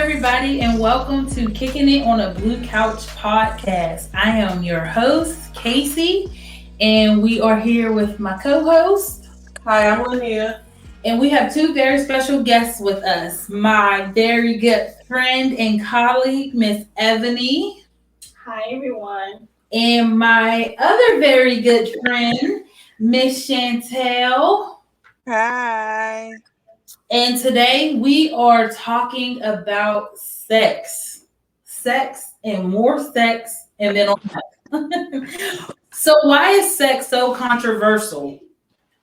everybody, and welcome to Kicking It on a Blue Couch podcast. I am your host, Casey, and we are here with my co-host. Hi, I'm Linnea. And we have two very special guests with us. My very good friend and colleague, Miss Ebony. Hi, everyone. And my other very good friend, Miss Chantel. Hi. And today we are talking about sex. Sex and more sex and mental health. So why is sex so controversial?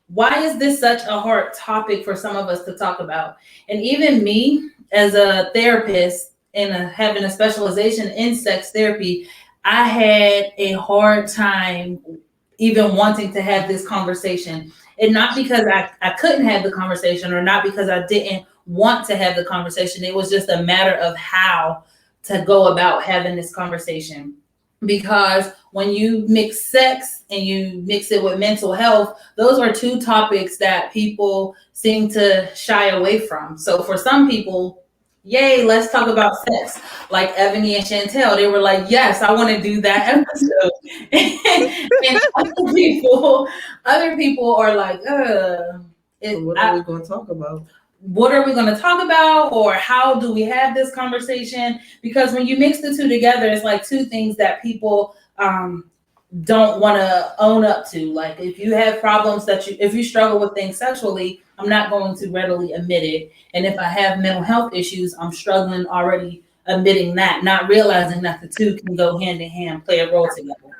Why is this such a hard topic for some of us to talk about? And even me, as a therapist and having a specialization in sex therapy, I had a hard time even wanting to have this conversation. And not because I couldn't have the conversation or not because I didn't want to have the conversation. It was just a matter of how to go about having this conversation. Because when you mix sex and you mix it with mental health, those are two topics that people seem to shy away from. So for some people, yay, let's talk about sex. Like Ebony and Chantel, they were like, yes, I want to do that episode. And other people are like, what are we going to talk about? What are we going to talk about, or how do we have this conversation? Because when you mix the two together, it's like two things that people don't want to own up to. Like if you have problems if you struggle with things sexually, I'm not going to readily admit it. And if I have mental health issues, I'm struggling already admitting that, not realizing that the two can go hand in hand, play a role together.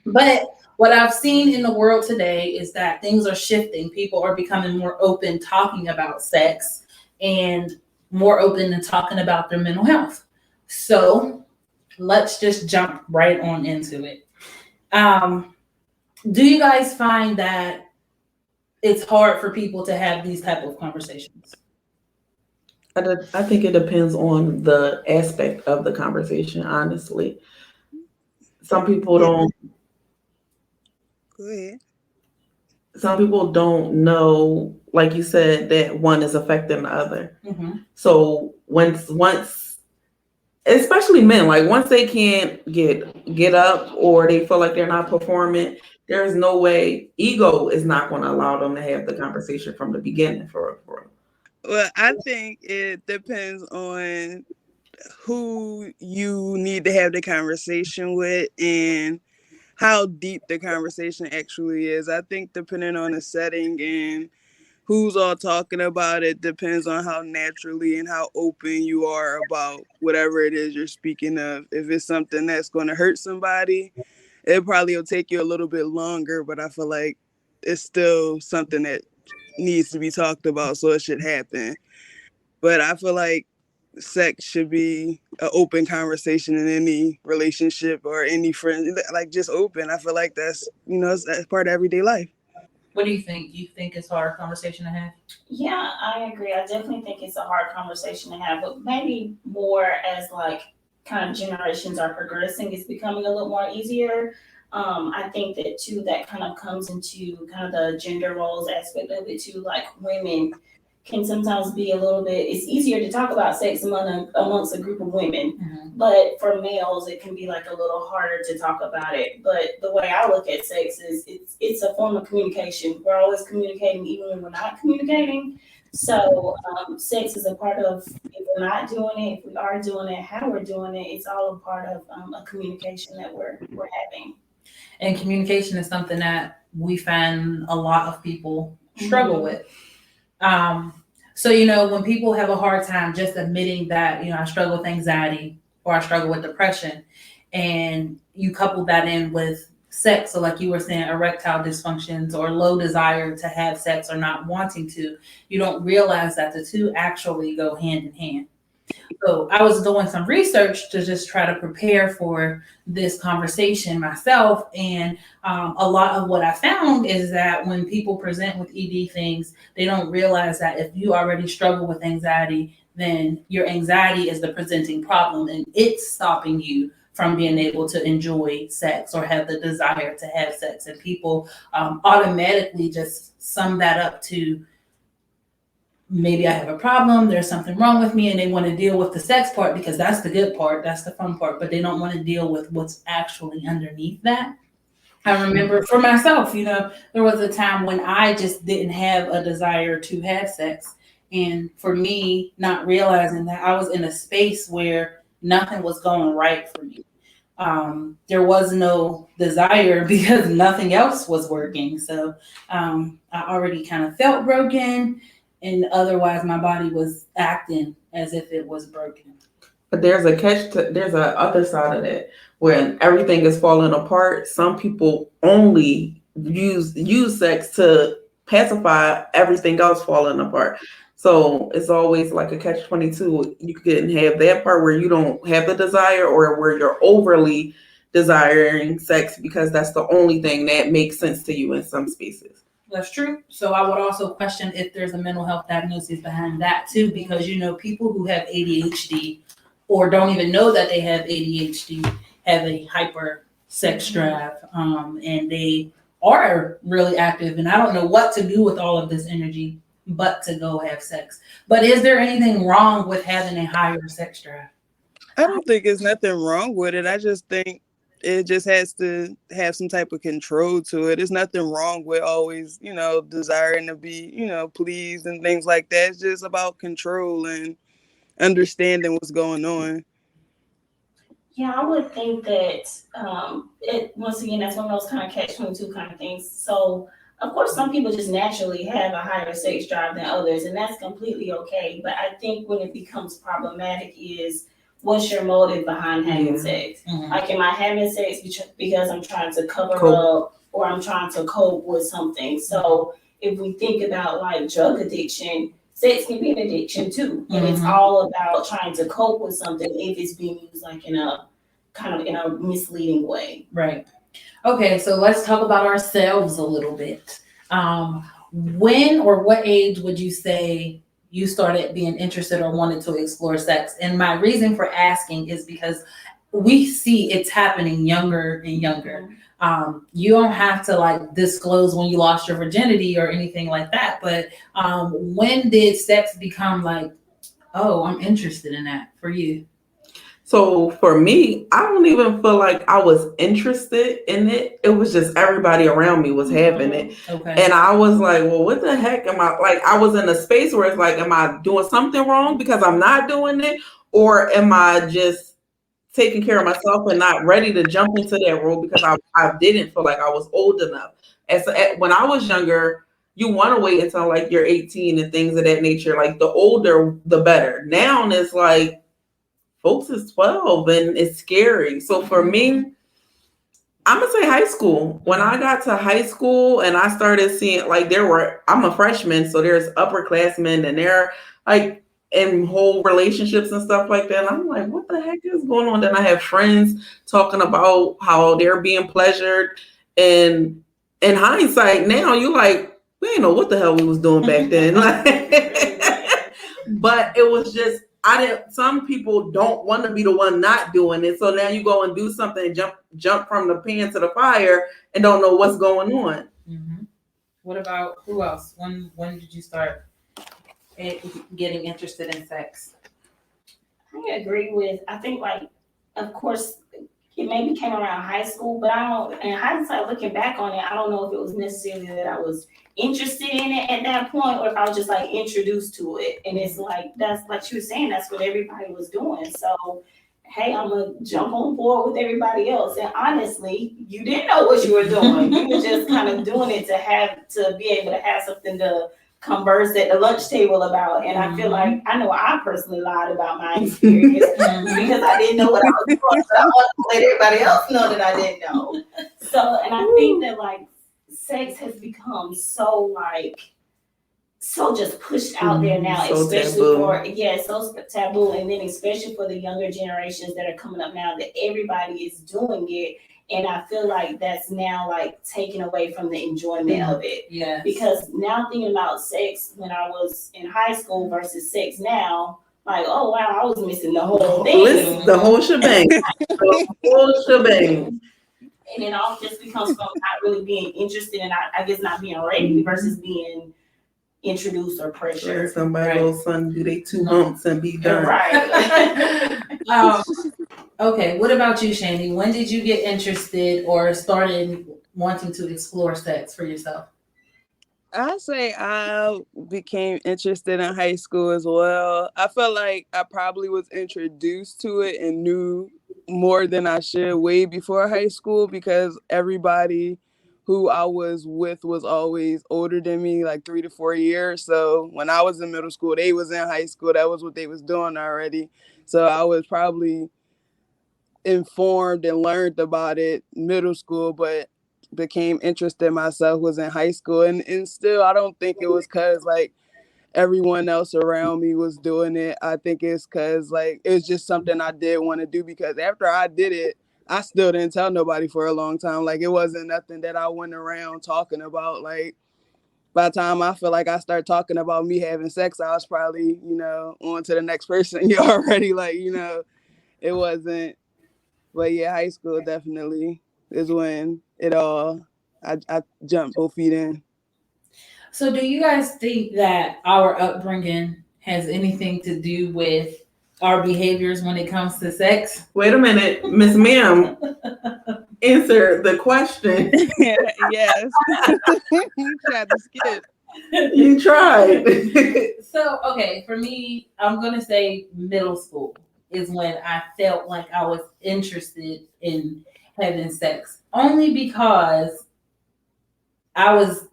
But what I've seen in the world today is that things are shifting. People are becoming more open talking about sex and more open to talking about their mental health. So let's just jump right on into it. Do you guys find that it's hard for people to have these type of conversations? I think it depends on the aspect of the conversation, honestly. Some people don't. Go ahead. Some people don't know, like you said, that one is affecting the other. Mm-hmm. So once, especially men, like once they can't get up or they feel like they're not performing, there's no way. Ego is not going to allow them to have the conversation from the beginning. For Well, I think it depends on who you need to have the conversation with and how deep the conversation actually is. I think depending on the setting and who's all talking about it depends on how naturally and how open you are about whatever it is you're speaking of. If it's something that's going to hurt somebody, it probably will take you a little bit longer, but I feel like it's still something that needs to be talked about, so it should happen. But I feel like sex should be an open conversation in any relationship or any friend, like just open. I feel like that's part of everyday life. What do you think? You think it's a hard conversation to have? Yeah, I agree. I definitely think it's a hard conversation to have, but maybe more as like kind of generations are progressing, it's becoming a little more easier. I think that too, that kind of comes into kind of the gender roles aspect of it too. Like women can sometimes be a little bit, it's easier to talk about sex amongst a group of women. Mm-hmm. But for males, it can be like a little harder to talk about it. But the way I look at sex is it's a form of communication. We're always communicating even when we're not communicating. So sex is a part of, if we're not doing it, if we are doing it, how we're doing it, it's all a part of a communication that we're having. And communication is something that we find a lot of people struggle with. So, when people have a hard time just admitting that, I struggle with anxiety or I struggle with depression, and you couple that in with sex. So like you were saying, erectile dysfunctions or low desire to have sex or not wanting to, you don't realize that the two actually go hand in hand. So I was doing some research to just try to prepare for this conversation myself. And a lot of what I found is that when people present with ED things, they don't realize that if you already struggle with anxiety, then your anxiety is the presenting problem and it's stopping you from being able to enjoy sex or have the desire to have sex. And people automatically just sum that up to maybe I have a problem, there's something wrong with me, and they want to deal with the sex part because that's the good part, that's the fun part, but they don't want to deal with what's actually underneath that. I remember for myself, there was a time when I just didn't have a desire to have sex. And for me, not realizing that I was in a space where nothing was going right for me. There was no desire because nothing else was working. So I already kind of felt broken, and otherwise my body was acting as if it was broken. But there's a there's a other side of that. When everything is falling apart, some people only use sex to pacify everything else falling apart. So it's always like a catch-22. You can have that part where you don't have the desire, or where you're overly desiring sex because that's the only thing that makes sense to you in some spaces. That's true. So I would also question if there's a mental health diagnosis behind that too, because people who have ADHD or don't even know that they have ADHD have a hyper sex drive, and they are really active. And I don't know what to do with all of this energy but to go have sex. But is there anything wrong with having a higher sex drive? I don't think there's nothing wrong with it. I just think it just has to have some type of control to it. There's nothing wrong with always, desiring to be, pleased and things like that. It's just about control and understanding what's going on. Yeah, I would think that it once again that's one of those kind of catch-22 kind of things. So of course some people just naturally have a higher sex drive than others, and that's completely okay. But I think when it becomes problematic is what's your motive behind having sex? Mm-hmm. Like, am I having sex because I'm trying to cover up, or I'm trying to cope with something? So if we think about like drug addiction, sex can be an addiction too, and it's all about trying to cope with something if it's being used like in a kind of in a misleading way. Right. Okay, so let's talk about ourselves a little bit. When or what age would you say you started being interested or wanted to explore sex? And my reason for asking is because we see it's happening younger and younger. You don't have to like disclose when you lost your virginity or anything like that, but when did sex become like, oh, I'm interested in that for you? So for me, I don't even feel like I was interested in it. It was just everybody around me was having it. Okay. And I was like, well, what the heck am I, like, I was in a space where it's like, am I doing something wrong because I'm not doing it? Or am I just taking care of myself and not ready to jump into that role because I didn't feel like I was old enough. When I was younger, you want to wait until like you're 18 and things of that nature. Like the older, the better. Now it's like, folks is 12 and it's scary. So for me, I'm gonna say high school. When I got to high school and I started seeing like I'm a freshman, so there's upperclassmen and they're like in whole relationships and stuff like that. And I'm like, what the heck is going on? Then I have friends talking about how they're being pleasured. And in hindsight, now you like, we didn't know what the hell we was doing back then. But it was just, some people don't want to be the one not doing it. So now you go and do something and jump from the pan to the fire and don't know what's going on. Mm-hmm. What about who else? When did you start getting interested in sex? I agree with, I think like, of course, it maybe came around high school, but in hindsight, looking back on it, I don't know if it was necessarily that I was interested in it at that point, or if I was just like introduced to it. And it's like, that's like she was saying, that's what everybody was doing. So, hey, I'm gonna jump on board with everybody else. And honestly, you didn't know what you were doing. You were just kind of doing it to be able to have something to converse at the lunch table about. And I feel like I know I personally lied about my experience because I didn't know what I was doing. So I want to let everybody else know that I didn't know. So, and I think that like sex has become so just pushed out there now, so especially so taboo. And then especially for the younger generations that are coming up now, that everybody is doing it. And I feel like that's now like taken away from the enjoyment of it. Yeah. Because now thinking about sex when I was in high school versus sex now, like, oh wow, I was missing the whole thing. The whole shebang. The whole shebang. And it all just becomes from not really being interested and I guess not being ready versus being introduced or pressured. Let somebody Right. little son do they 2 humps and be done. Right. Okay, what about you, Shani? When did you get interested or started wanting to explore sex for yourself? I say I became interested in high school as well. I felt like I probably was introduced to it and knew more than I should way before high school because everybody who I was with was always older than me, like 3 to 4 years. So when I was in middle school, they was in high school. That was what they was doing already. So I was probably informed and learned about it middle school, but became interested myself was in high school. And still, I don't think it was because like everyone else around me was doing it. I think it's because like it was just something I did want to do because after I did it, I still didn't tell nobody for a long time. Like it wasn't nothing that I went around talking about. Like by the time I feel like I start talking about me having sex, I was probably, on to the next person. You already like, it wasn't. But yeah, high school definitely is when I jumped both feet in. So, do you guys think that our upbringing has anything to do with our behaviors when it comes to sex? Wait a minute, Miss Ma'am, answer the question. Yes. You tried to skip. You tried. So, okay, for me, I'm going to say middle school is when I felt like I was interested in having sex. Only because I was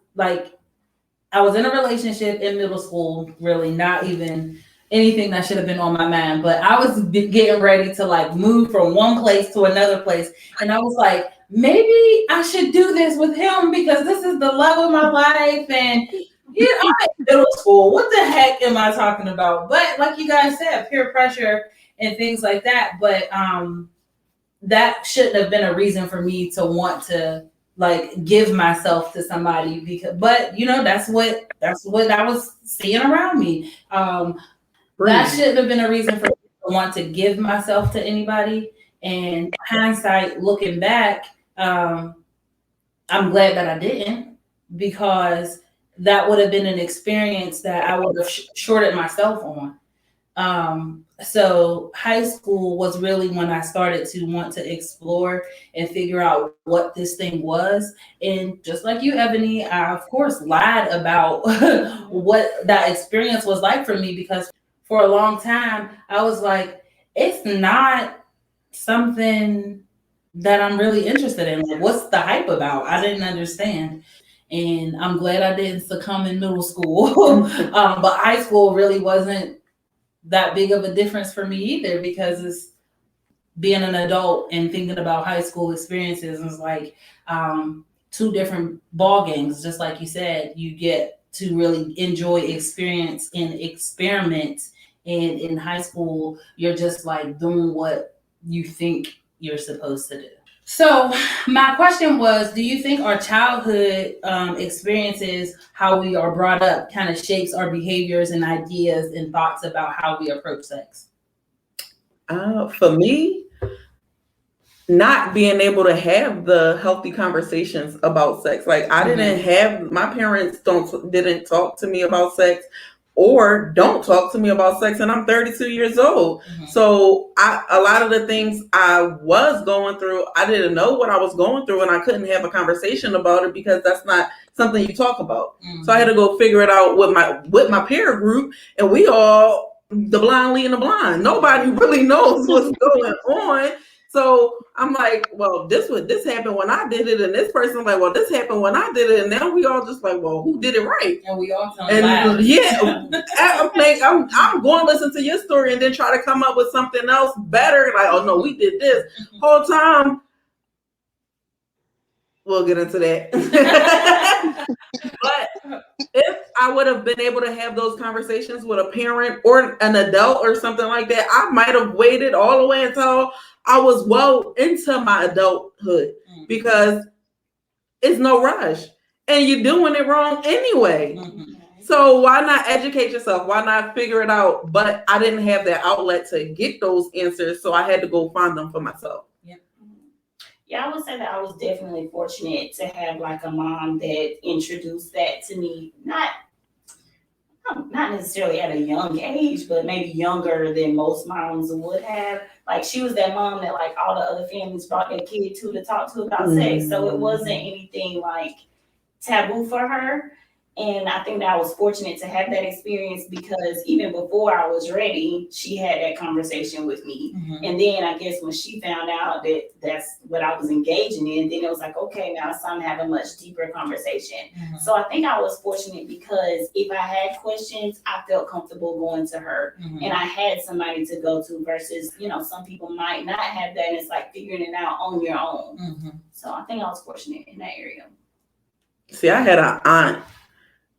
in a relationship in middle school, really not even anything that should have been on my mind. But I was getting ready to like move from one place to another place. And I was like, maybe I should do this with him because this is the love of my life. And I'm in middle school. What the heck am I talking about? But like you guys said, peer pressure and things like that. But that shouldn't have been a reason for me to want to like give myself to somebody but that's what I was seeing around me. That shouldn't have been a reason for me to want to give myself to anybody. And hindsight, looking back, I'm glad that I didn't, because that would have been an experience that I would have shorted myself on. So high school was really when I started to want to explore and figure out what this thing was. And just like you, Ebony, I of course lied about what that experience was like for me, because for a long time I was like, it's not something that I'm really interested in. Like, what's the hype about? I didn't understand. And I'm glad I didn't succumb in middle school. But high school really wasn't that big of a difference for me either, because it's being an adult and thinking about high school experiences is like two different ball games. Just like you said, you get to really enjoy experience and experiment, and in high school you're just like doing what you think you're supposed to do. So my question was, do you think our childhood experiences, how we are brought up, kind of shapes our behaviors and ideas and thoughts about how we approach sex? For me, not being able to have the healthy conversations about sex. Like I didn't have, my parents didn't talk to me about sex, or don't talk to me about sex, and I'm 32 years old. So a lot of the things I was going through, I didn't know what I was going through, and I couldn't have a conversation about it because that's not something you talk about. So I had to go figure it out with my peer group, and we all the blind leading the blind. Nobody really knows what's going on. So I'm like, well, this happened when I did it, and this person's like, well, this happened when I did it, and now we all just like, well, who did it right? And we all telling lies. Yeah, I'm going to listen to your story and then try to come up with something else better. Like, oh no, we did this whole time. We'll get into that. But if I would have been able to have those conversations with a parent or an adult or something like that, I might have waited all the way until I was well into my adulthood, because it's no rush and you're doing it wrong anyway. So why not educate yourself? Why not figure it out? But I didn't have that outlet to get those answers, so I had to go find them for myself. Yeah, I would say that I was definitely fortunate to have like a mom that introduced that to me. not necessarily at a young age, but maybe younger than most moms would have. Like she was that mom that like all the other families brought their kid to talk to about sex. So it wasn't anything like taboo for her. And I think that I was fortunate to have that experience because even before I was ready, she had that conversation with me. Mhm. And then I guess when she found out that that's what I was engaging in, then it was like, okay, now it's time to have a much deeper conversation. Mhm. So I think I was fortunate because if I had questions, I felt comfortable going to her. Mhm. And I had somebody to go to versus, some people might not have that and it's like figuring it out on your own. Mhm. So I think I was fortunate in that area. See, I had an aunt,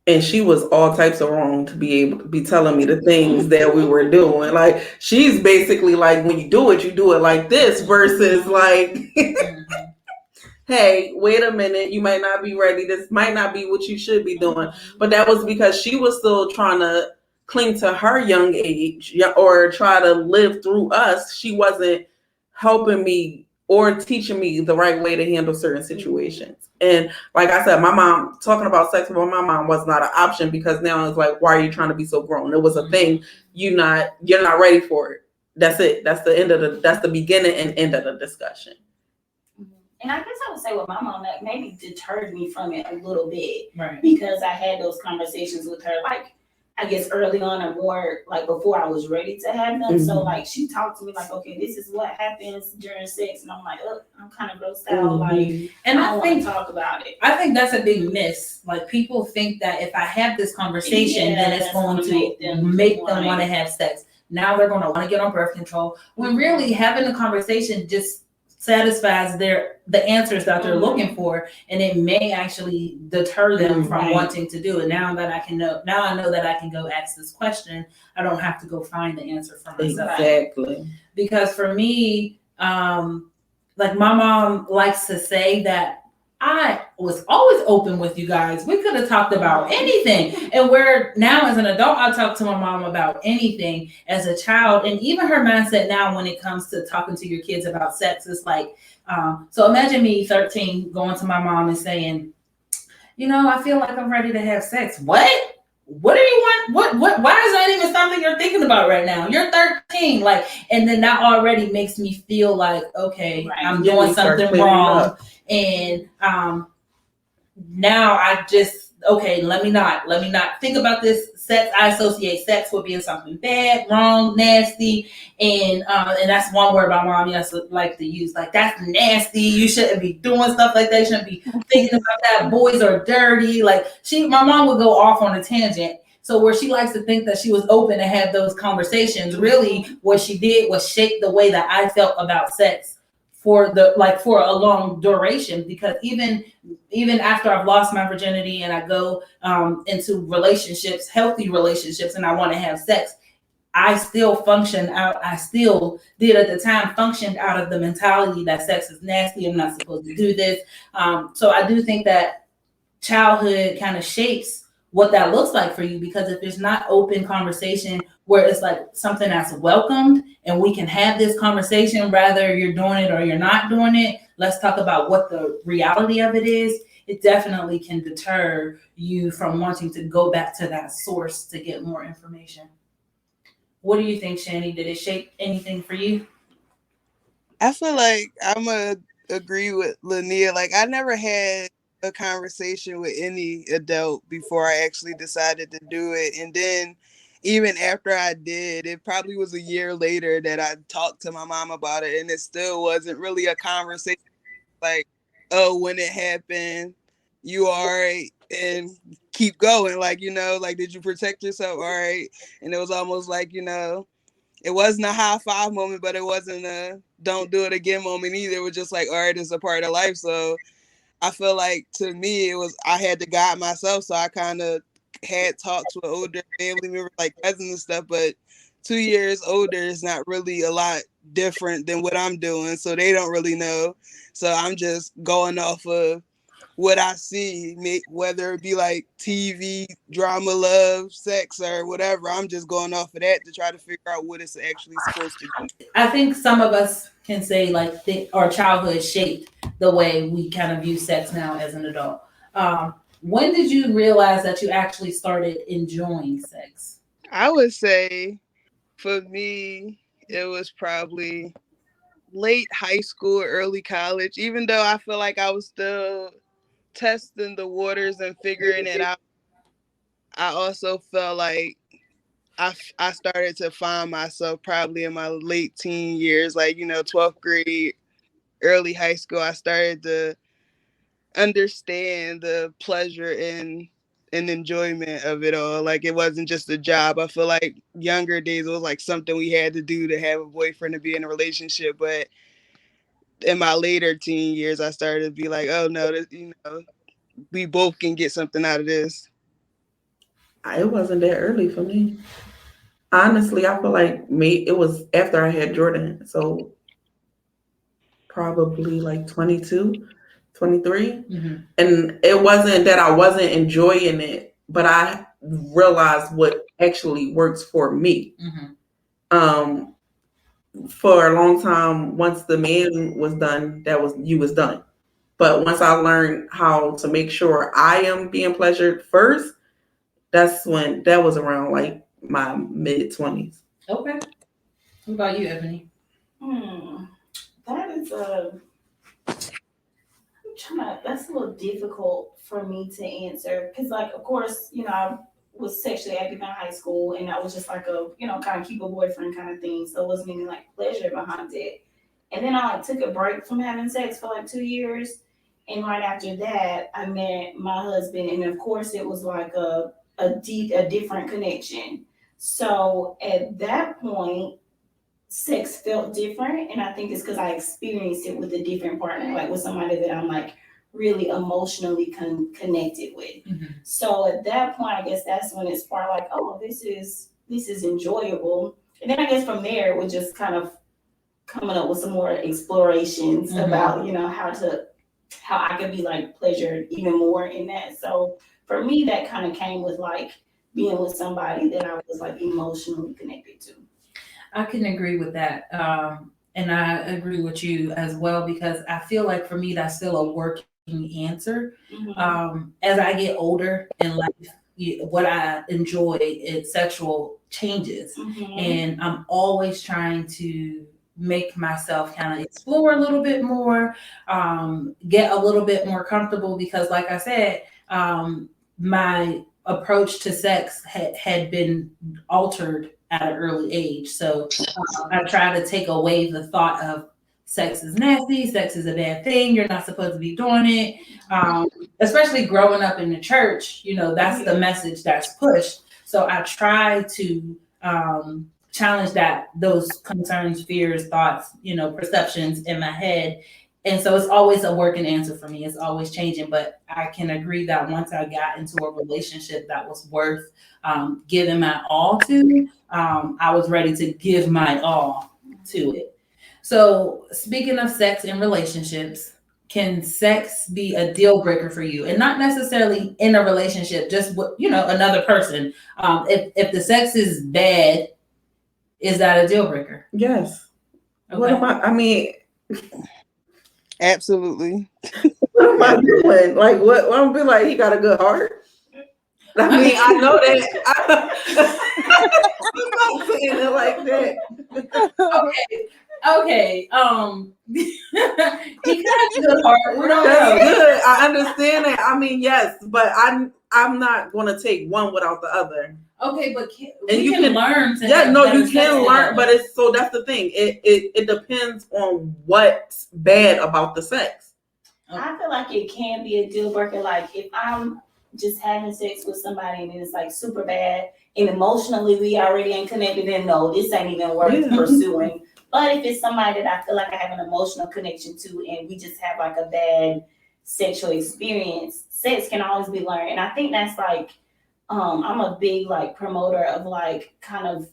and she was all types of wrong to be able to be telling me the things that we were doing. Like, she's basically like, when you do it like this, versus like, Mhm. hey, wait a minute, you might not be ready. This might not be what you should be doing. But that was because she was still trying to cling to her young age or try to live through us. She wasn't helping me or teaching me the right way to handle certain situations. And like I said, my mom, talking about sex with my mom was not an option because now it's like, why are you trying to be so grown? It was a thing. You're not ready for it. That's it. That's the beginning and end of the discussion. And I guess I would say with my mom that maybe deterred me from it a little bit. Right. Because I had those conversations with her, like, I guess early on or more, like, before I was ready to have them. Mm-hmm. So, like, she talked to me like, okay, this is what happens during sex. And I'm like, oh, I'm kind of grossed out. Mm-hmm. Like, And I I don't think want to talk about it. I think that's a big miss. Like people think that if I have this conversation, then it's that's going gonna to make them want to have sex. Now they're going to want to get on birth control. When really having a conversation just satisfies the answers that they're looking for, and it may actually deter them from wanting to do it. Now that I know that I can go ask this question, I don't have to go find the answer for myself. Exactly. Because for me, like my mom likes to say that I was always open with you guys. We could have talked about anything. And where now as an adult, I talk to my mom about anything. As a child, and even her mindset now when it comes to talking to your kids about sex is like, so imagine me 13 going to my mom and saying, I feel like I'm ready to have sex. What do you want? What why is that even something you're thinking about right now? You're 13. Like, and then that already makes me feel like, okay, I'm doing something wrong. And now I just, okay, let me not think about this sex. I associate sex with being something bad, wrong, nasty, and that's one word my mom like to use. Like, that's nasty. You shouldn't be doing stuff like that. You shouldn't be thinking about that. Boys are dirty. Like, my mom would go off on a tangent. So where she likes to think that she was open to have those conversations, really what she did was shape the way that I felt about sex for a long duration. Because even after I've lost my virginity and I go into relationships, healthy relationships, and I want to have sex, I still functioned out. I still did at the time functioned out of the mentality that sex is nasty. I'm not supposed to do this. So I do think that childhood kind of shapes what that looks like for you, because if there's not open conversation where it's like something that's welcomed and we can have this conversation, rather you're doing it or you're not doing it, let's talk about what the reality of it is. It definitely can deter you from wanting to go back to that source to get more information. What do you think, Shani? Did it shape anything for you? I feel like I'm going to agree with Lania. Like, I never had a conversation with any adult before I actually decided to do it. And then even after I did, it probably was a year later that I talked to my mom about it, and it still wasn't really a conversation like, oh, when it happened, you all right, and keep going. Like, like, did you protect yourself? All right. And it was almost like, it wasn't a high five moment, but it wasn't a don't do it again moment either. It was just like, all right, it's a part of life. So I feel like to me, it was, I had to guide myself. So I kind of had talks with older family members, like cousins and stuff, but 2 years older is not really a lot different than what I'm doing. So they don't really know. So I'm just going off of what I see, whether it be like TV, drama, love, sex, or whatever. I'm just going off of that to try to figure out what it's actually supposed to be. I think some of us can say like our childhood shaped the way we kind of view sex now as an adult. When did you realize that you actually started enjoying sex? I would say for me, it was probably late high school, early college. Even though I feel like I was still testing the waters and figuring it out, I also felt like I started to find myself probably in my late teen years, like, 12th grade, early high school. I started to understand the pleasure and enjoyment of it all. Like, it wasn't just a job. I feel like younger days it was like something we had to do to have a boyfriend to be in a relationship. But in my later teen years, I started to be like, oh no, we both can get something out of this. It wasn't that early for me. Honestly, I feel like it was after I had Jordan. So probably like 22, 23. Mm-hmm. And it wasn't that I wasn't enjoying it, but I realized what actually works for me. Mm-hmm. For a long time, once the man was done, you was done. But once I learned how to make sure I am being pleasured first, that was around like my mid-20s. Okay. What about you, Ebony? That is that's a little difficult for me to answer because, like, of course, I was sexually active in high school, and that was just like a, kind of keep a boyfriend kind of thing. So it wasn't any like pleasure behind it. And then I like took a break from having sex for like 2 years, and right after that, I met my husband, and of course, it was like a different connection. So at that point, sex felt different, and I think it's because I experienced it with a different partner, like with somebody that I'm like really emotionally connected with. Mm-hmm. So at that point, I guess that's when it sparked like, oh, this is enjoyable. And then I guess from there, it was just kind of coming up with some more explorations about how I could be like pleasured even more in that. So for me, that kind of came with like being with somebody that I was like emotionally connected to. I can agree with that. And I agree with you as well, because I feel like for me, that's still a working answer. As I get older in life, what I enjoy is sexual changes. And I'm always trying to make myself kind of explore a little bit more, get a little bit more comfortable, because like I said, my approach to sex had been altered at an early age. So I try to take away the thought of sex is nasty, sex is a bad thing, you're not supposed to be doing it. Especially growing up in the church, that's the message that's pushed. So I try to challenge those concerns, fears, thoughts, perceptions in my head. And so it's always a working answer for me. It's always changing, but I can agree that once I got into a relationship that was worth giving my all to, I was ready to give my all to it. So speaking of sex and relationships, can sex be a deal breaker for you? And not necessarily in a relationship, just with, another person. If the sex is bad, is that a deal breaker? Yes. Okay. What am I mean, Absolutely. what am I doing? Like, what? I'm gonna be like, he got a good heart. I mean, I know that. I'm not saying it like that. Okay. He got a good heart. We don't That's know. good. I understand that. I mean, yes, but I'm not gonna take one without the other. Okay, but you can learn to. Yeah, have no, better you sex can learn, together. but that's the thing. It depends on what's bad about the sex. I feel like it can be a deal breaker. Like if I'm just having sex with somebody and it's like super bad and emotionally we already ain't connected, then no, this ain't even worth pursuing. But if it's somebody that I feel like I have an emotional connection to and we just have like a bad sexual experience, sex can always be learned. And I think that's like, I'm a big like promoter of like kind of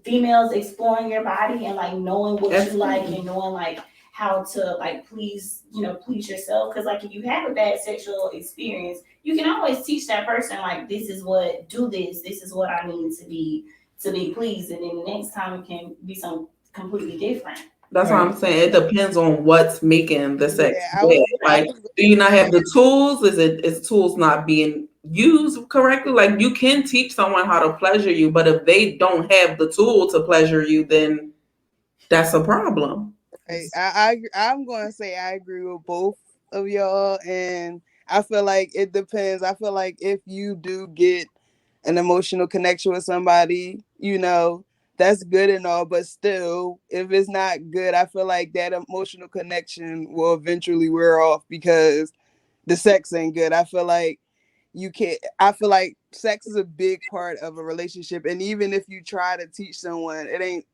females exploring your body and like knowing what you like and knowing like how to like please yourself. Because like if you have a bad sexual experience, you can always teach that person like this is what this is what I need to be pleased, and then the next time it can be some completely different. That's what I'm saying. It depends on what's making the sex Yeah, bad. Like, do you not have the tools? Is tools not being used correctly? Like, you can teach someone how to pleasure you, but if they don't have the tool to pleasure you, then that's a problem. I'm going to say I agree with both of y'all, and I feel like it depends. I feel like if you do get an emotional connection with somebody, that's good and all, but still, if it's not good, I feel like that emotional connection will eventually wear off because the sex ain't good. I feel like sex is a big part of a relationship, and even if you try to teach someone, it ain't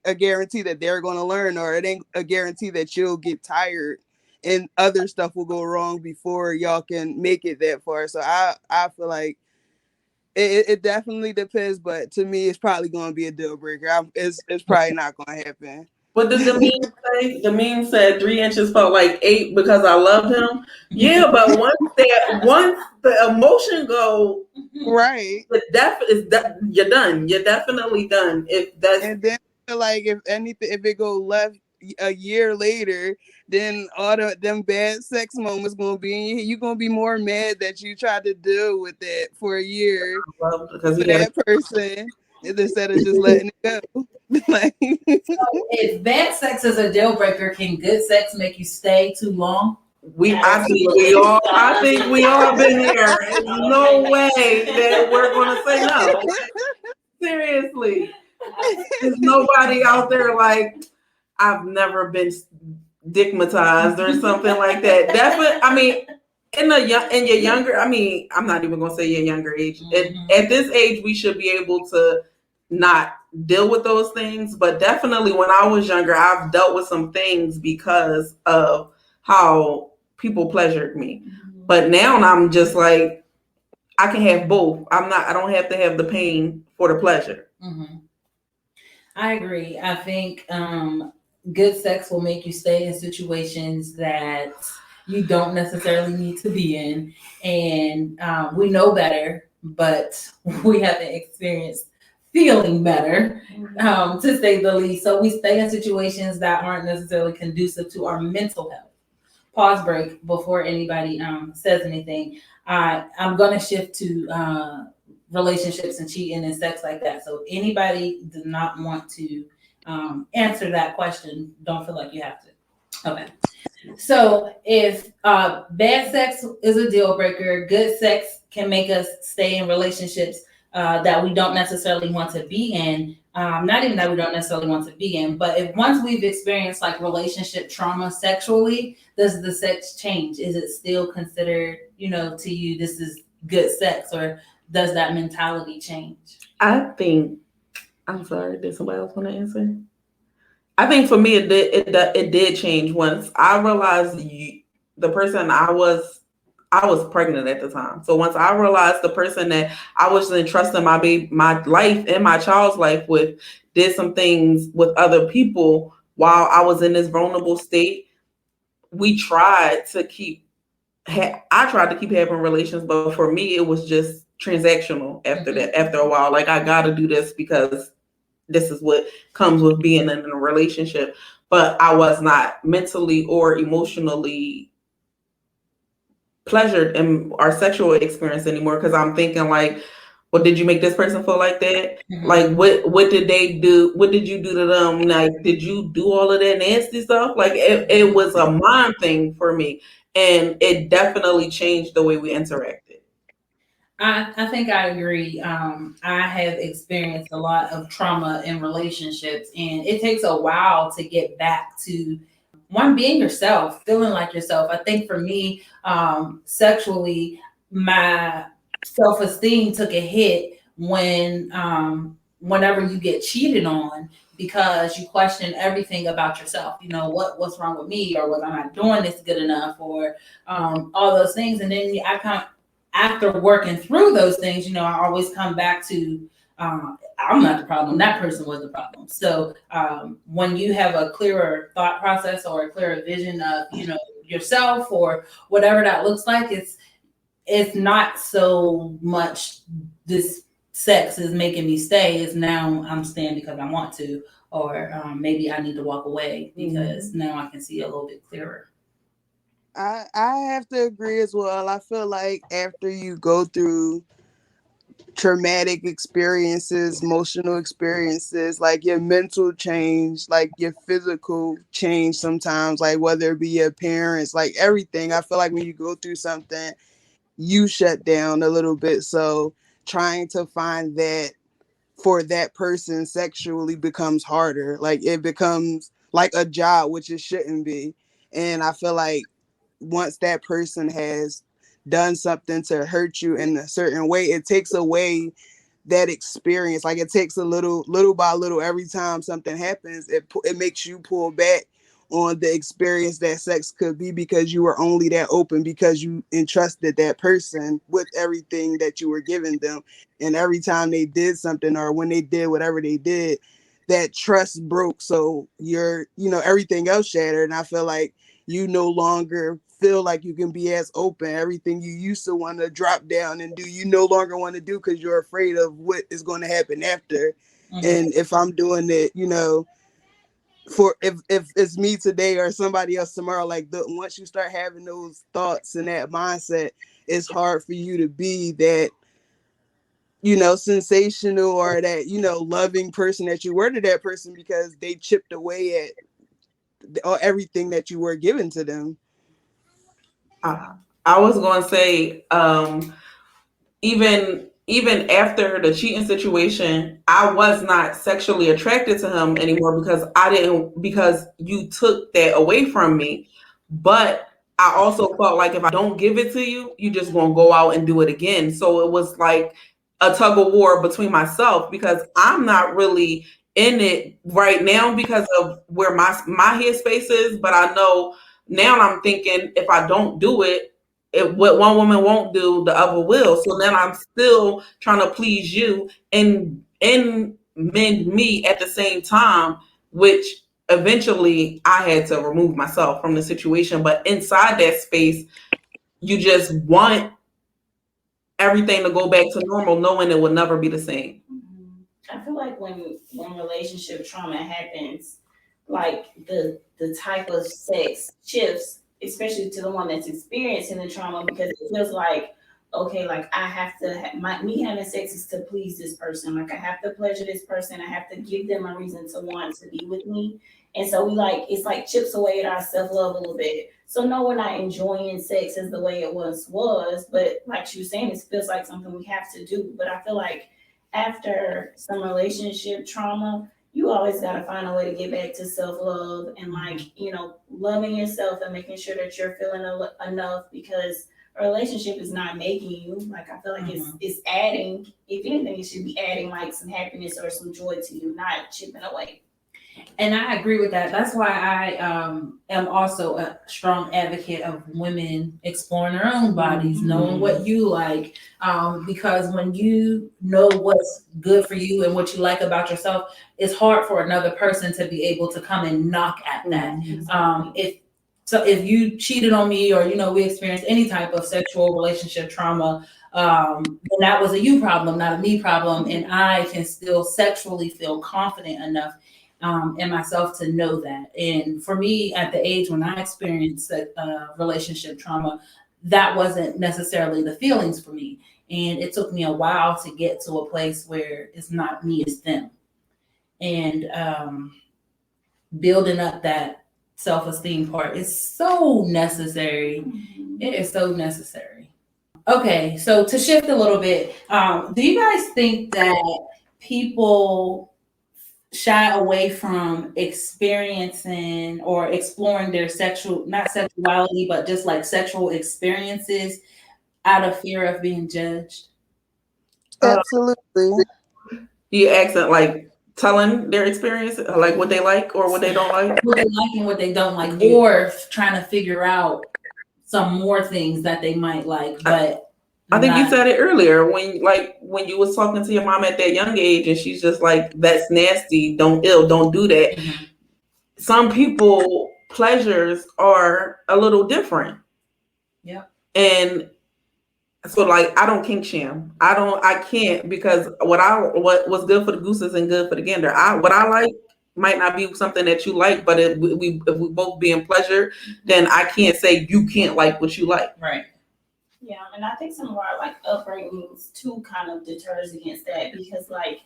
a guarantee that they're going to learn, or it ain't a guarantee that you'll get tired and other stuff will go wrong before y'all can make it that far. So I feel like it definitely depends, but to me, it's probably going to be a deal breaker. It's probably not going to happen. What did the meme say? The meme said 3 inches felt like 8 because I loved him. Yeah, but once the emotion go right, you're done. You're definitely done. If that's and then like if it go left a year later, then all them bad sex moments gonna be in you gonna be more mad that you tried to deal with that for a year because for that person instead of just letting it go. Like, so if bad sex is a deal breaker, can good sex make you stay too long? I think we all been here. There's no way that we're gonna say no. Seriously. There's nobody out there like I've never been stigmatized or something like that. Definitely, I mean, in your younger, I mean, I'm not even gonna say your younger age. At this age, we should be able to not deal with those things. But definitely, when I was younger, I've dealt with some things because of how people pleasured me. But now I'm just like, I can have both. I don't have to have the pain for the pleasure. Mm-hmm. I agree. I think good sex will make you stay in situations that you don't necessarily need to be in. And we know better, but we haven't experienced feeling better, to say the least. So we stay in situations that aren't necessarily conducive to our mental health. Pause break before anybody says anything. I'm going to shift to relationships and cheating and sex like that. So if anybody does not want to answer that question, don't feel like you have to. Okay. So if bad sex is a deal breaker, good sex can make us stay in relationships that we don't necessarily want to be in. Not even that we don't necessarily want to be in, but if once we've experienced like relationship trauma sexually, does the sex change? Is it still considered, to you, this is good sex, or does that mentality change? I'm sorry, did somebody else want to answer? I think for me, it did change once I realized the person I was pregnant at the time. So once I realized the person that I was entrusting my life and my child's life with did some things with other people while I was in this vulnerable state, I tried to keep having relations, but for me, it was just transactional after that. After a while, like, I got to do this because this is what comes with being in a relationship. But I was not mentally or emotionally pleasured in our sexual experience anymore, because I'm thinking like, well, did you make this person feel like that? Mm-hmm. Like, what did they do? What did you do to them? Like, did you do all of that nasty stuff? Like, it was a mind thing for me, and it definitely changed the way we interacted. I think I agree. I have experienced a lot of trauma in relationships, and it takes a while to get back to being yourself, feeling like yourself. I think for me, sexually, my self-esteem took a hit whenever you get cheated on, because you question everything about yourself. What's wrong with me, or was I not doing this good enough, or all those things. And then after working through those things, I always come back to I'm not the problem. That person was the problem. So when you have a clearer thought process or a clearer vision of, yourself or whatever that looks like, it's not so much this sex is making me stay. It's now I'm staying because I want to, or maybe I need to walk away because now I can see a little bit clearer. I have to agree as well. I feel like after you go through traumatic experiences, emotional experiences, like your mental change, like your physical change sometimes, like whether it be your parents, like everything. I feel like when you go through something, you shut down a little bit. So trying to find that for that person sexually becomes harder. Like it becomes like a job, which it shouldn't be. And I feel like once that person has done something to hurt you in a certain way, it takes away that experience. Like it takes a little by little. Every time something happens, it makes you pull back on the experience that sex could be, because you were only that open because you entrusted that person with everything that you were giving them. And every time they did something, or when they did whatever they did, that trust broke. So everything else shattered. And I feel like you no longer feel like you can be as open. Everything you used to want to drop down and do, you no longer want to do because you're afraid of what is going to happen after. And if I'm doing it, for if it's me today or somebody else tomorrow, like once you start having those thoughts and that mindset, it's hard for you to be that sensational or that loving person that you were to that person, because they chipped away at everything that you were given to them. I was going to say, even after the cheating situation, I was not sexually attracted to him anymore because you took that away from me. But I also felt like if I don't give it to you, you just gonna go out and do it again. So it was like a tug of war between myself, because I'm not really in it right now because of where my headspace is. But I know now, I'm thinking, if I don't do it, what one woman won't do, the other will. So then I'm still trying to please you and mend me at the same time, which eventually I had to remove myself from the situation. But inside that space, you just want everything to go back to normal, knowing it will never be the same. I feel like when relationship trauma happens, like the type of sex shifts, especially to the one that's experiencing the trauma, because it feels like, okay, like I have to me having sex is to please this person. Like I have to pleasure this person. I have to give them a reason to want to be with me. And so it's like chips away at our self love a little bit. So no, we're not enjoying sex as the way it was, but like she was saying, it feels like something we have to do. But I feel like after some relationship trauma, you always got to find a way to get back to self love and, like, loving yourself and making sure that you're feeling enough, because a relationship is not making you. Like, I feel like it's adding, if anything, it should be adding like some happiness or some joy to you, not chipping away. And I agree with that. That's why I am also a strong advocate of women exploring their own bodies, knowing what you like. Because when you know what's good for you and what you like about yourself, it's hard for another person to be able to come and knock at that. If you cheated on me, or we experienced any type of sexual relationship trauma, then that was a you problem, not a me problem, and I can still sexually feel confident enough in myself to know that. And for me, at the age when I experienced relationship trauma, that wasn't necessarily the feelings for me. And it took me a while to get to a place where it's not me, it's them. And building up that self-esteem part is so necessary. It is so necessary. Okay, so to shift a little bit, do you guys think that people shy away from experiencing or exploring their not sexuality, but just like sexual experiences out of fear of being judged? Absolutely. You accent like telling their experience, like what they like or what they don't like? What they like and what they don't like, or trying to figure out some more things that they might like, but I think you said it earlier when you was talking to your mom at that young age, and she's just like, "That's nasty. Don't do that." Mm-hmm. Some people pleasures are a little different. Yeah. And so, like, I don't kink sham. I can't, because what was good for the goose isn't good for the gander. What I like, might not be something that you like, but if we both be in pleasure, then I can't say you can't like what you like. Right. Yeah, and I think some of our like upbringings too kind of deters against that because like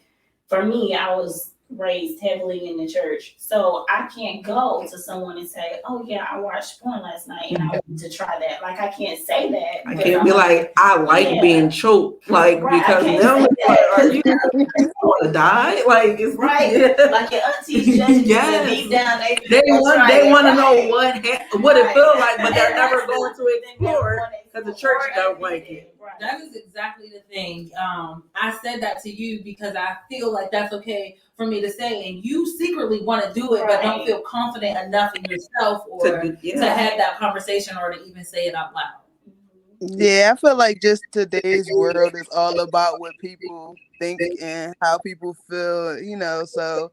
for me, I was raised heavily in the church, so I can't go to someone and say, "Oh yeah, I watched porn last night and I want to try that." Like I can't say that. I can't be like, I like being choked, like Right, because them like, are you want to die? Like it's right, yeah. like your aunties judging Yes. you deep down. They want to know what it feels like, but they're Right. never going to explore because the church don't like it. Right. That is exactly the thing. I said that to you because I feel like that's okay for me to say, and you secretly want to do it, but don't feel confident enough in yourself or to have that conversation or to even say it out loud. Yeah, I feel like just today's world is all about what people think and how people feel, you know. So,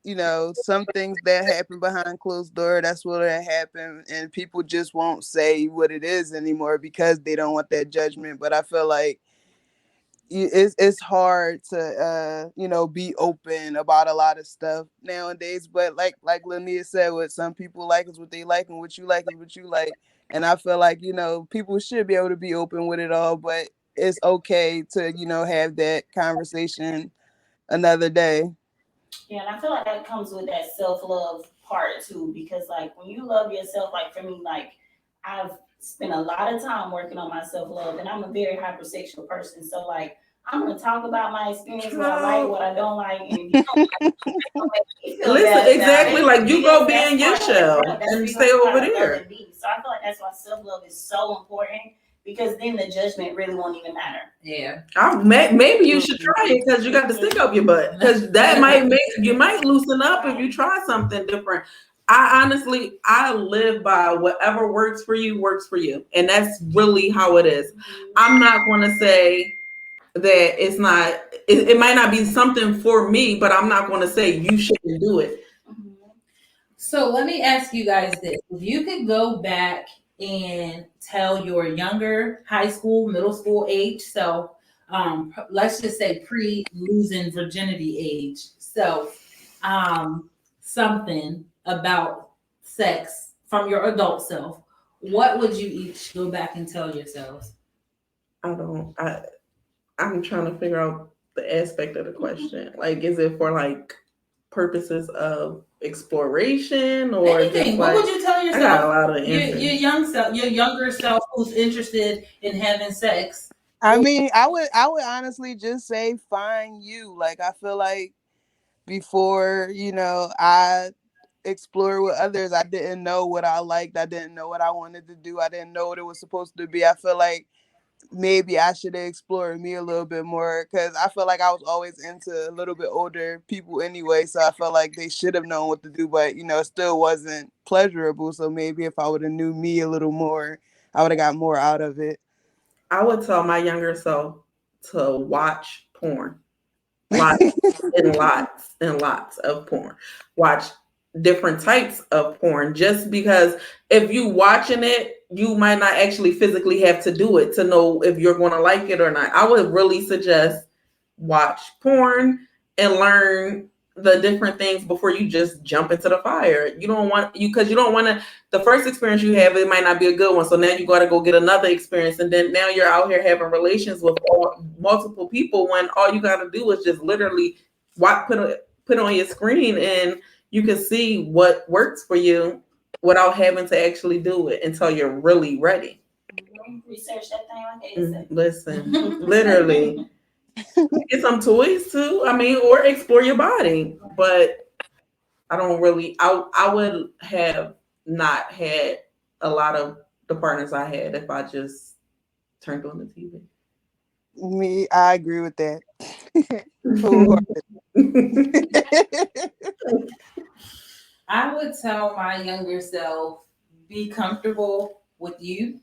you know, some things that happen behind closed door, that's what happen, and people just won't say what it is anymore because they don't want that judgment. But I feel like it's hard to you know, be open about a lot of stuff nowadays. But like Linnea said, what some people like is what they like, and what you like is what you like. And I feel like, you know, people should be able to be open with it all, but it's okay to, you know, have that conversation another day. Yeah, and I feel like that comes with that self-love part too, because like when you love yourself, like for me, like I've spent a lot of time working on my self-love, and I'm a very hypersexual person. So like I'm gonna talk about my experience, what I like, what I don't like, and if you don't like it, listen, exactly, like you go be in your shell and stay over there. So I feel like that's why self-love is so important because then the judgment really won't even matter. Yeah. Maybe you should try it because you got to stick up your butt because that might make you might loosen up if you try something different. I honestly, I live by whatever works for you, and that's really how it is. I'm not going to say that it's not. It might not be something for me, but I'm not going to say you shouldn't do it. So let me ask you guys this: if you could go back and tell your younger high school, middle school age self, let's just say pre-losing virginity age self, something about sex from your adult self, what would you each go back and tell yourselves? I'm trying to figure out the aspect of the question. Like, is it for like purposes of exploration or anything? just What like, would you tell yourself? I got a lot of answers. Your young self, your younger self who's interested in having sex. I mean, I would honestly just say find you. Like I feel like before, you know, I explored with others, I didn't know what I liked. I didn't know what I wanted to do. I didn't know what it was supposed to be. I feel like maybe I should have explored me a little bit more because I feel like I was always into a little bit older people anyway. So I felt like they should have known what to do, but you know, it still wasn't pleasurable. So maybe if I would have knew me a little more, I would have got more out of it. I would tell my younger self to watch porn. Lots and lots and lots of porn. Watch different types of porn just because if you watching it, you might not actually physically have to do it to know if you're going to like it or not. I would really suggest watch porn and learn the different things before you just jump into the fire. You don't want because you don't want to. The first experience you have, it might not be a good one. So now you got to go get another experience, and then now you're out here having relations with multiple people when all you got to do is just literally put on your screen, and you can see what works for you without having to actually do it until you're really ready. Research that thing like that. Listen, literally. Get some toys too. I mean, or explore your body. But I don't really. I would have not had a lot of the partners I had if I just turned on the TV. Me, I agree with that. I would tell my younger self, be comfortable with you.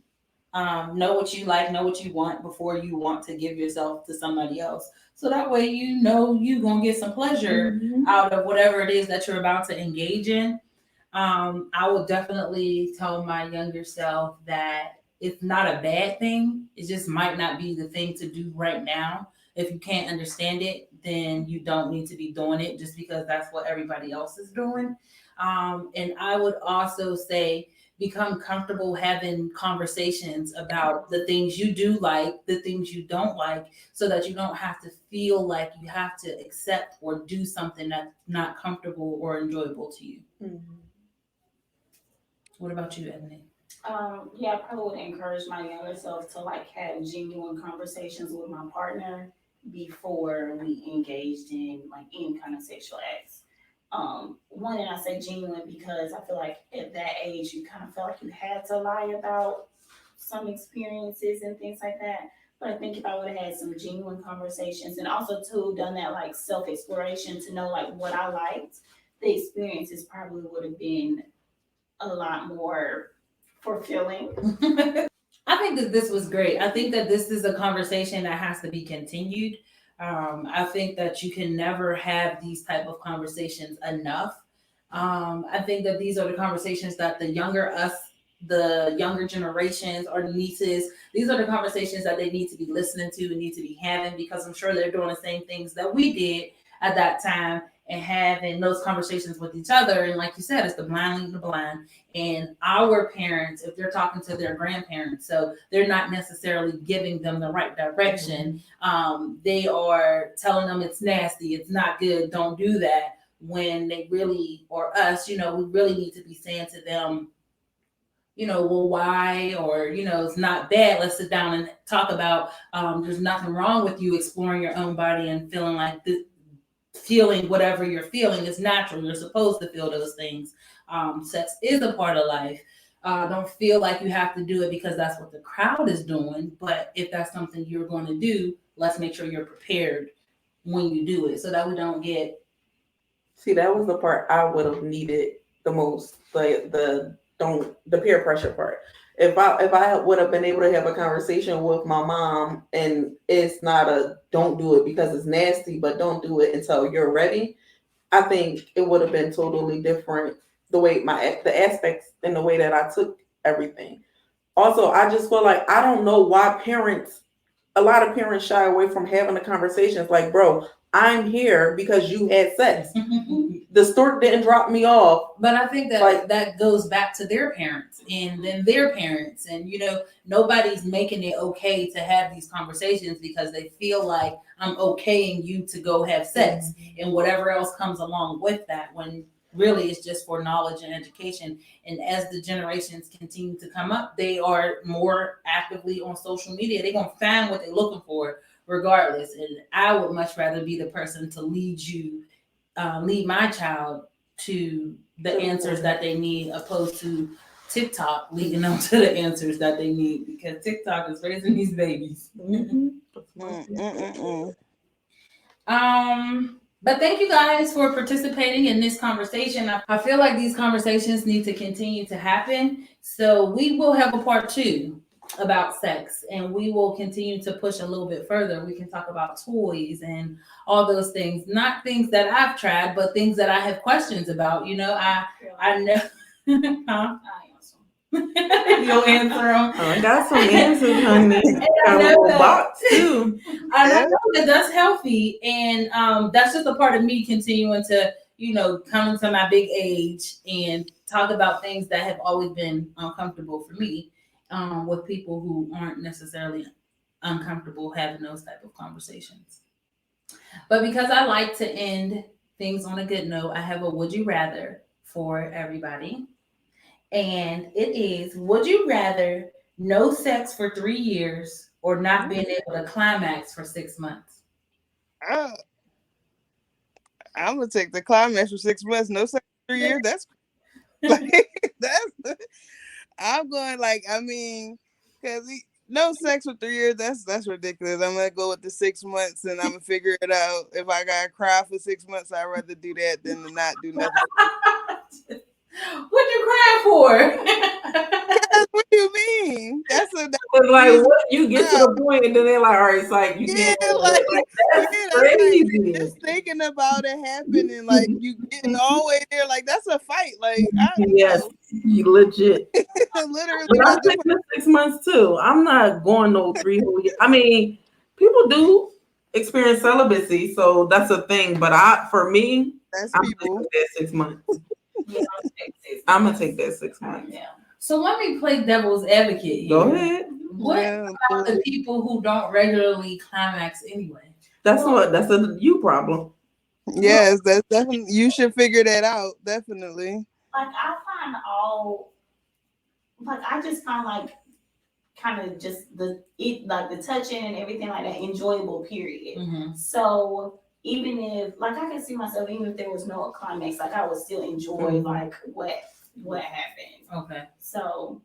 Know what you like, know what you want before you want to give yourself to somebody else. So that way you know you're going to get some pleasure out of whatever it is that you're about to engage in. I would definitely tell my younger self that it's not a bad thing. It just might not be the thing to do right now. if you can't understand it, then you don't need to be doing it just because that's what everybody else is doing. And I would also say become comfortable having conversations about the things you do like, the things you don't like, so that you don't have to feel like you have to accept or do something that's not comfortable or enjoyable to you. Mhm. What about you, Ebony? Yeah, I probably would encourage my younger self to like have genuine conversations with my partner before we engaged in like any kind of sexual acts. One, and I say genuine because I feel like at that age you kind of felt like you had to lie about some experiences and things like that. But I think if I would have had some genuine conversations and also too done that like self exploration to know like what I liked, the experiences probably would have been a lot more fulfilling. I think that this was great. I think that this is a conversation that has to be continued. I think that you can never have these type of conversations enough. I think that these are the conversations that the younger generations, our nieces, these are the conversations that they need to be listening to and need to be having, because I'm sure they're doing the same things that we did at that time and having those conversations with each other. And like you said, it's the blind leading the blind. And our parents, if they're talking to their grandparents, so they're not necessarily giving them the right direction. They are telling them it's nasty, it's not good, don't do that. When they really, or us, we really need to be saying to them, well, why? Or, it's not bad. Let's sit down and talk about, there's nothing wrong with you exploring your own body and feeling like feeling whatever you're feeling is natural. You're supposed to feel those things. Sex is a part of life. Don't feel like you have to do it because that's what the crowd is doing. But if that's something you're going to do, let's make sure you're prepared when you do it so that we don't get. See, that was the part I would have needed the most, the peer pressure part. If I would have been able to have a conversation with my mom, and it's not a don't do it because it's nasty, but don't do it until you're ready, I think it would have been totally different, the way the aspects and the way that I took everything. Also, I just feel like I don't know why a lot of parents shy away from having the conversations. Like, bro, I'm here because you had sex. The stork didn't drop me off. But I think that that goes back to their parents and then their parents. And, nobody's making it okay to have these conversations because they feel like I'm okaying you to go have sex and whatever else comes along with that, when really it's just for knowledge and education. And as the generations continue to come up, they are more actively on social media. They're going to find what they're looking for regardless. And I would much rather be the person to lead my child to the answers that they need, opposed to TikTok leading them to the answers that they need, because TikTok is raising these babies. But thank you guys for participating in this conversation. I feel like these conversations need to continue to happen. So we will have a part 2 about sex, and we will continue to push a little bit further. We can talk about toys and all those things, not things that I've tried, but things that I have questions about. I know. Huh? You'll answer them. Oh, I got some answers, honey. Got a little box too. I know that that's healthy, and that's just a part of me continuing to, come into my big age and talk about things that have always been uncomfortable for me, with people who aren't necessarily uncomfortable having those type of conversations. But because I like to end things on a good note, I have a would you rather for everybody. And it is, would you rather no sex for 3 years or not being able to climax for 6 months? I'm gonna take the climax for 6 months, no sex for 3 years. That's I'm going because no sex for 3 years. That's ridiculous. I'm gonna go with the 6 months, and I'm gonna figure it out. If I gotta cry for 6 months, I'd rather do that than to not do nothing. What'd you cry for? What do you mean? That's like what you get to the point, and then they're like, all right, it's like you can't. That's crazy. Just thinking about it happening, like you getting all the way there, like that's a fight. Like yes, you legit. Literally, but I'm taking the 6 months too. I'm not going no 3 whole years. I mean, people do. experience celibacy, so that's a thing. But for me, That's I'm people. gonna take that 6 months. Yeah, I'm gonna take that 6 months. Yeah. So let me play devil's advocate here. Go ahead. What Yeah, about the people who don't regularly climax anyway? That's a you problem. yes, that's definitely, you should figure that out. Definitely. Like I find I just find like kind of just the touching and everything like that enjoyable, period. Mm-hmm. So even if I can see myself, even if there was no climax, like I would still enjoy like what happened. Okay. So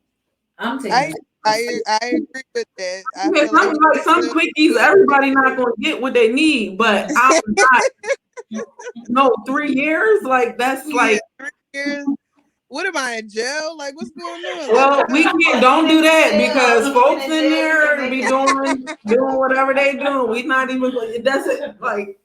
I'm taking I agree with that. I Yeah, feel like some quickies, everybody not gonna get what they need, but I'm not. No, 3 years, like that's like. 3 years. What am I in jail? Like, what's going on? Well, we can't. Don't do that because folks in there be doing whatever they do. We not even. That's it. Like.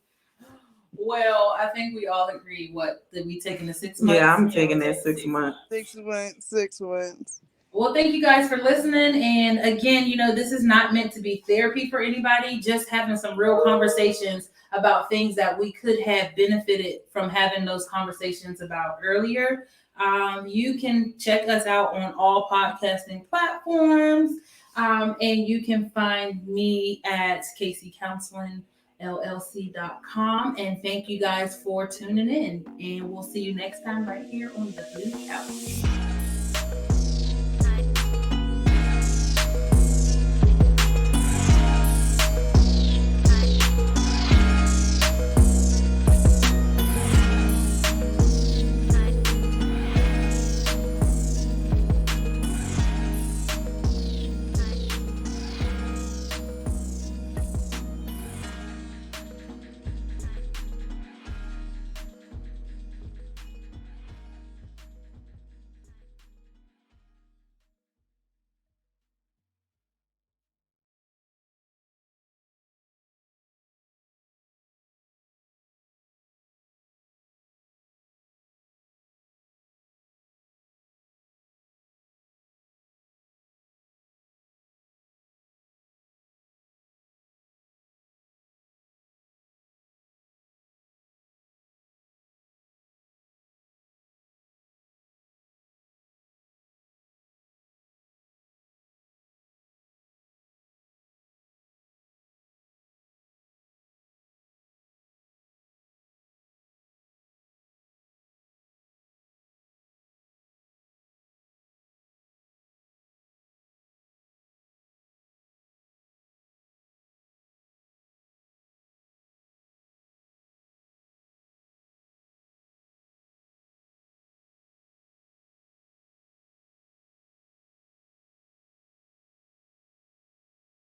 Well, I think we all agree. Did we taking the 6 months? Yeah, I'm taking that 6 months. 6 months. 6 months. Well, thank you guys for listening. And again, this is not meant to be therapy for anybody, just having some real conversations about things that we could have benefited from having those conversations about earlier. You can check us out on all podcasting platforms. And you can find me at caseycounselingllc.com. And thank you guys for tuning in. And we'll see you next time right here on the Blue Couch.